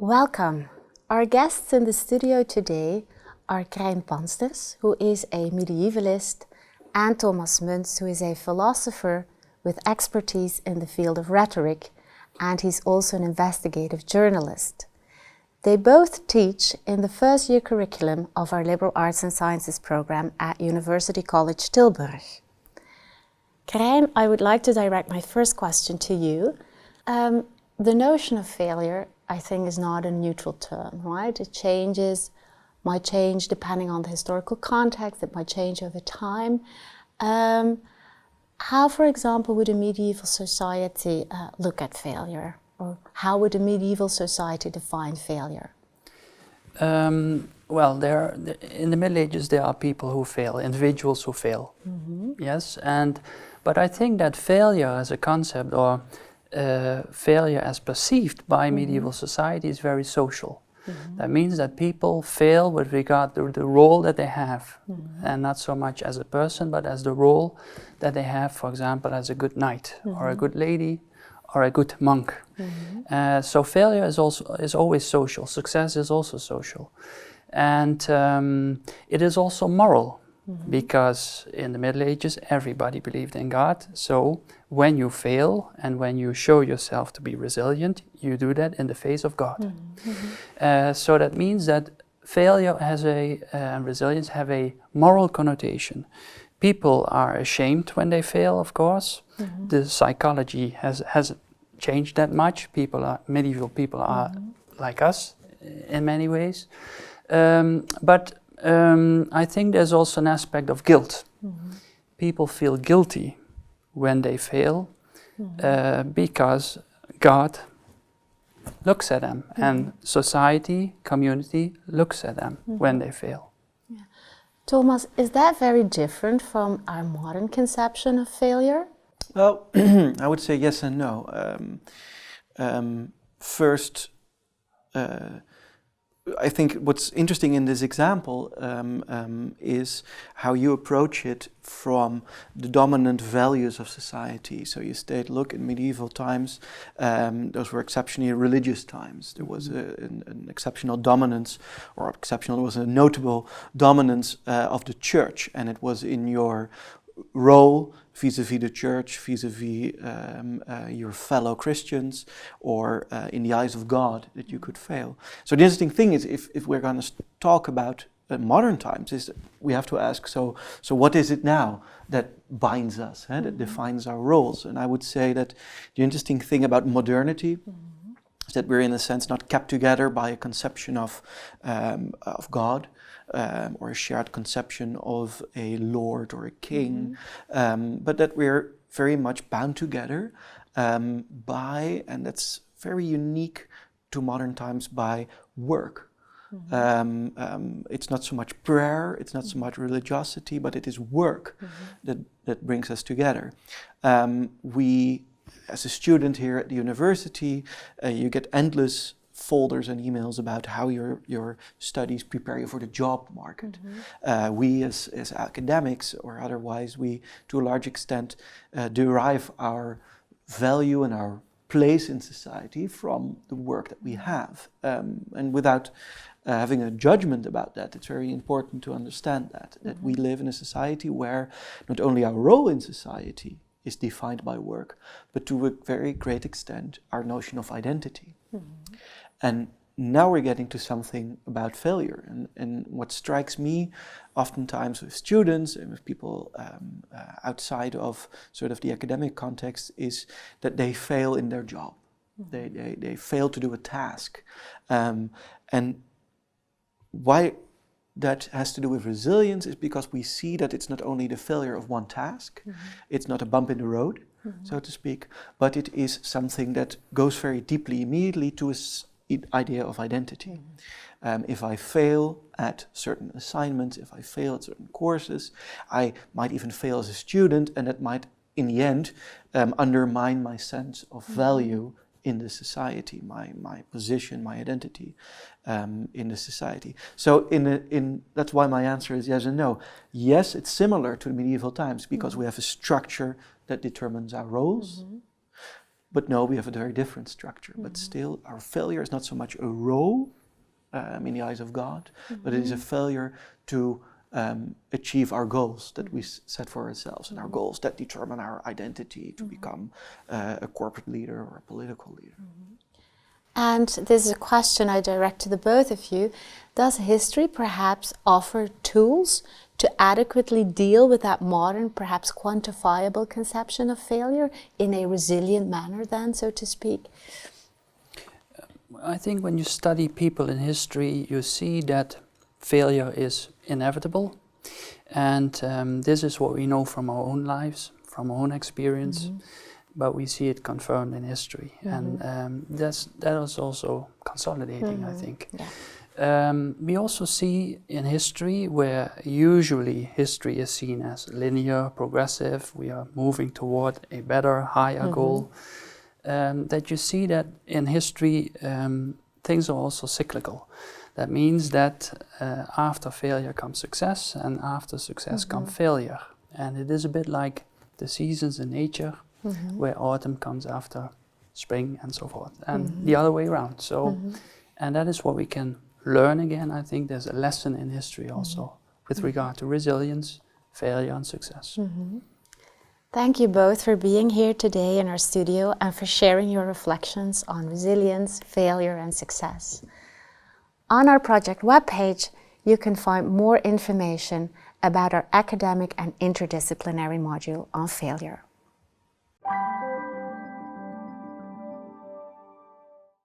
Welcome. Our guests in the studio today are Krijn Pansters, who is a medievalist, and Thomas Muntz, who is a philosopher with expertise in the field of rhetoric, and he's also an investigative journalist. They both teach in the first year curriculum of our Liberal Arts and Sciences program at University College Tilburg. Krijn, I would like to direct my first question to you. The notion of failure, I think, is not a neutral term, right? It might change depending on the historical context, it might change over time. How, for example, would a medieval society look at failure? Or how would a medieval society define failure? Well, in the Middle Ages there are people who fail, individuals who fail. Mm-hmm. Yes, but I think that failure as a concept, or failure as perceived by medieval society, is very social. Mm-hmm. That means that people fail with regard to the role that they have, and not so much as a person, but as the role that they have, for example, as a good knight, or a good lady, or a good monk. Mm-hmm. So failure is always social. Success is also social, and it is also moral. Mm-hmm. Because in the Middle Ages everybody believed in God, so when you fail and when you show yourself to be resilient, you do that in the face of God. Mm-hmm. So that means that failure and resilience have a moral connotation. People are ashamed when they fail, of course. Mm-hmm. The psychology has changed that much. Medieval people are like us in many ways, but I think there's also an aspect of guilt. Mm-hmm. People feel guilty when they fail, because God looks at them, and society, community looks at them when they fail. Yeah. Thomas, is that very different from our modern conception of failure? Well, I would say yes and no. First, I think what's interesting in this example is how you approach it from the dominant values of society. So you look, in medieval times, those were exceptionally religious times. There was an exceptional dominance, there was a notable dominance of the church, and it was in your role vis-a-vis the church, vis-a-vis your fellow Christians, or in the eyes of God, that you could fail. So the interesting thing is, if we're going to talk about modern times, is that we have to ask, so what is it now that binds us, that defines our roles? And I would say that the interesting thing about modernity is that we're in a sense not kept together by a conception of God, or a shared conception of a lord or a king, but that we're very much bound together by, and that's very unique to modern times, by work. It's not so much prayer, it's not so much religiosity, but it is work that brings us together. As a student here at the university, you get endless folders and emails about how your studies prepare you for the job market. We as academics, or otherwise, we to a large extent derive our value and our place in society from the work that we have. And without having a judgment about that, it's very important to understand that we live in a society where not only our role in society is defined by work, but to a very great extent our notion of identity. And now we're getting to something about failure. And what strikes me oftentimes with students and with people outside of sort of the academic context is that they fail in their job. They fail to do a task. And why that has to do with resilience is because we see that it's not only the failure of one task, it's not a bump in the road, so to speak, but it is something that goes very deeply immediately to an idea of identity. If I fail at certain assignments, if I fail at certain courses, I might even fail as a student, and that might, in the end, undermine my sense of value in the society, my position, my identity in the society. So that's why my answer is yes and no. Yes, it's similar to medieval times because we have a structure that determines our roles. But no, we have a very different structure. But still, our failure is not so much a role in the eyes of God, but it is a failure to achieve our goals that we set for ourselves, and our goals that determine our identity to become a corporate leader or a political leader. And this is a question I direct to the both of you. Does history perhaps offer tools to adequately deal with that modern, perhaps quantifiable conception of failure in a resilient manner then, so to speak? I think when you study people in history, you see that failure is inevitable. And this is what we know from our own lives, from our own experience. But we see it confirmed in history, and that is also consolidating, I think. Yeah. We also see in history where usually history is seen as linear, progressive, we are moving toward a better, higher goal, that you see that in history things are also cyclical. That means that after failure comes success, and after success comes failure. And it is a bit like the seasons in nature, where autumn comes after spring and so forth, and the other way around. So, and that is what we can learn again. I think there's a lesson in history also with regard to resilience, failure and success. Thank you both for being here today in our studio and for sharing your reflections on resilience, failure and success. On our project webpage, you can find more information about our academic and interdisciplinary module on failure.